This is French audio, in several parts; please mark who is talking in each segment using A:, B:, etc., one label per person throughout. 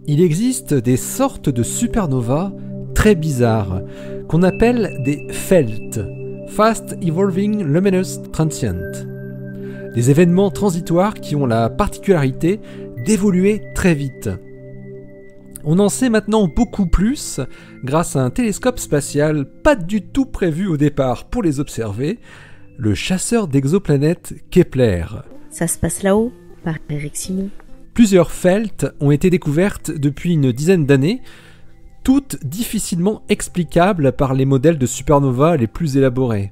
A: Il existe des sortes de supernovas très bizarres, qu'on appelle des FELT, Fast Evolving Luminous Transient. Des événements transitoires qui ont la particularité d'évoluer très vite. On en sait maintenant beaucoup plus grâce à un télescope spatial pas du tout prévu au départ pour les observer, le chasseur d'exoplanètes Kepler.
B: Ça se passe là-haut, par Eric Simon.
A: Plusieurs FELT ont été découvertes depuis une dizaine d'années, toutes difficilement explicables par les modèles de supernova les plus élaborés.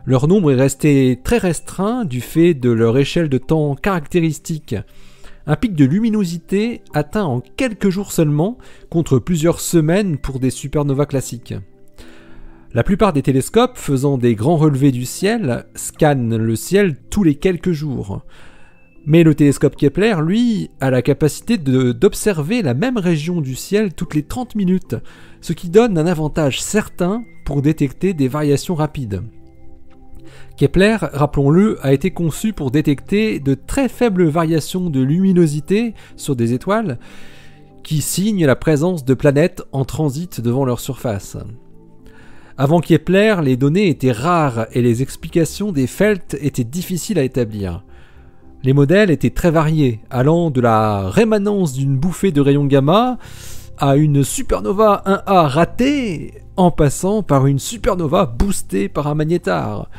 A: Leur nombre est resté très restreint du fait de leur échelle de temps caractéristique. Un pic de luminosité atteint en quelques jours seulement, contre plusieurs semaines pour des supernovas classiques. La plupart des télescopes faisant des grands relevés du ciel scannent le ciel tous les quelques jours. Mais le télescope Kepler, lui, a la capacité d'observer la même région du ciel toutes les 30 minutes, ce qui donne un avantage certain pour détecter des variations rapides. Kepler, rappelons-le, a été conçu pour détecter de très faibles variations de luminosité sur des étoiles qui signent la présence de planètes en transit devant leur surface. Avant Kepler, les données étaient rares et les explications des FELT étaient difficiles à établir. Les modèles étaient très variés, allant de la rémanence d'une bouffée de rayons gamma à une supernova 1A ratée, en passant par une supernova boostée par un magnétar.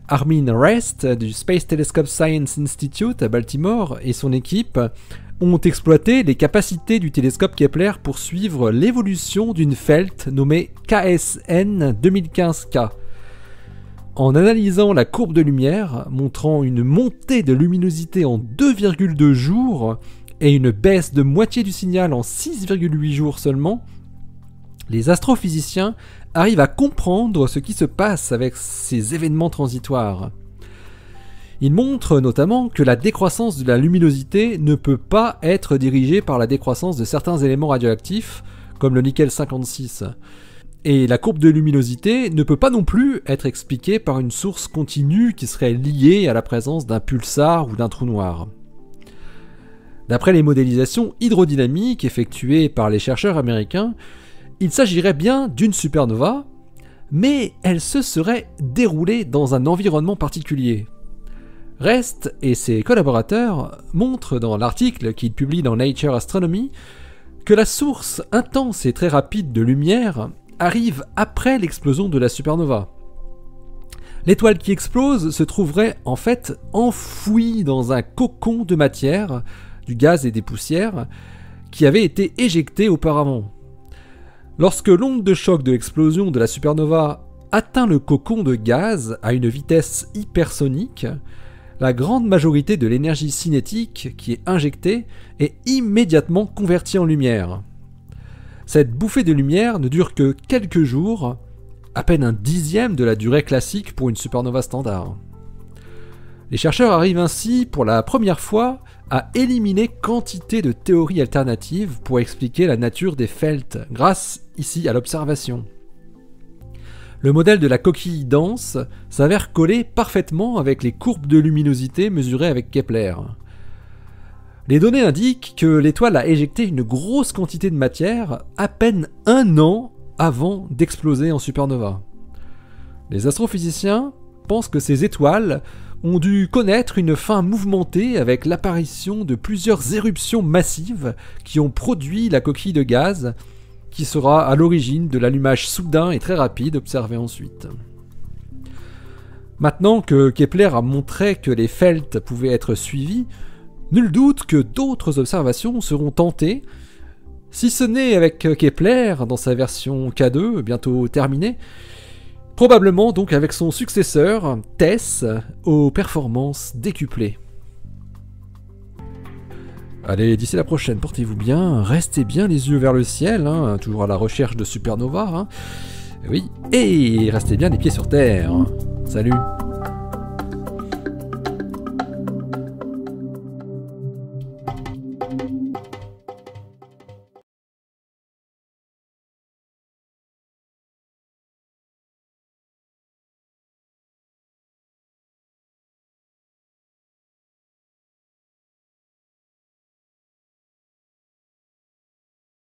A: Armin Rest du Space Telescope Science Institute à Baltimore et son équipe ont exploité les capacités du télescope Kepler pour suivre l'évolution d'une FELT nommée KSN 2015K. En analysant la courbe de lumière, montrant une montée de luminosité en 2,2 jours et une baisse de moitié du signal en 6,8 jours seulement, les astrophysiciens arrivent à comprendre ce qui se passe avec ces événements transitoires. Ils montrent notamment que la décroissance de la luminosité ne peut pas être dirigée par la décroissance de certains éléments radioactifs, comme le nickel 56. Et la courbe de luminosité ne peut pas non plus être expliquée par une source continue qui serait liée à la présence d'un pulsar ou d'un trou noir. D'après les modélisations hydrodynamiques effectuées par les chercheurs américains, il s'agirait bien d'une supernova, mais elle se serait déroulée dans un environnement particulier. Rest et ses collaborateurs montrent dans l'article qu'ils publient dans Nature Astronomy que la source intense et très rapide de lumière arrive après l'explosion de la supernova. L'étoile qui explose se trouverait en fait enfouie dans un cocon de matière, du gaz et des poussières, qui avait été éjecté auparavant. Lorsque l'onde de choc de l'explosion de la supernova atteint le cocon de gaz à une vitesse hypersonique, la grande majorité de l'énergie cinétique qui est injectée est immédiatement convertie en lumière. Cette bouffée de lumière ne dure que quelques jours, à peine un dixième de la durée classique pour une supernova standard. Les chercheurs arrivent ainsi pour la première fois à éliminer quantité de théories alternatives pour expliquer la nature des FELT, grâce ici à l'observation. Le modèle de la coquille dense s'avère coller parfaitement avec les courbes de luminosité mesurées avec Kepler. Les données indiquent que l'étoile a éjecté une grosse quantité de matière à peine 1 an avant d'exploser en supernova. Les astrophysiciens pensent que ces étoiles ont dû connaître une fin mouvementée avec l'apparition de plusieurs éruptions massives qui ont produit la coquille de gaz, qui sera à l'origine de l'allumage soudain et très rapide observé ensuite. Maintenant que Kepler a montré que les FELT pouvaient être suivis, nul doute que d'autres observations seront tentées, si ce n'est avec Kepler dans sa version K2, bientôt terminée, probablement donc avec son successeur, TESS, aux performances décuplées. Allez, d'ici la prochaine, portez-vous bien, restez bien les yeux vers le ciel, toujours à la recherche de supernova, oui, et restez bien les pieds sur terre. Salut!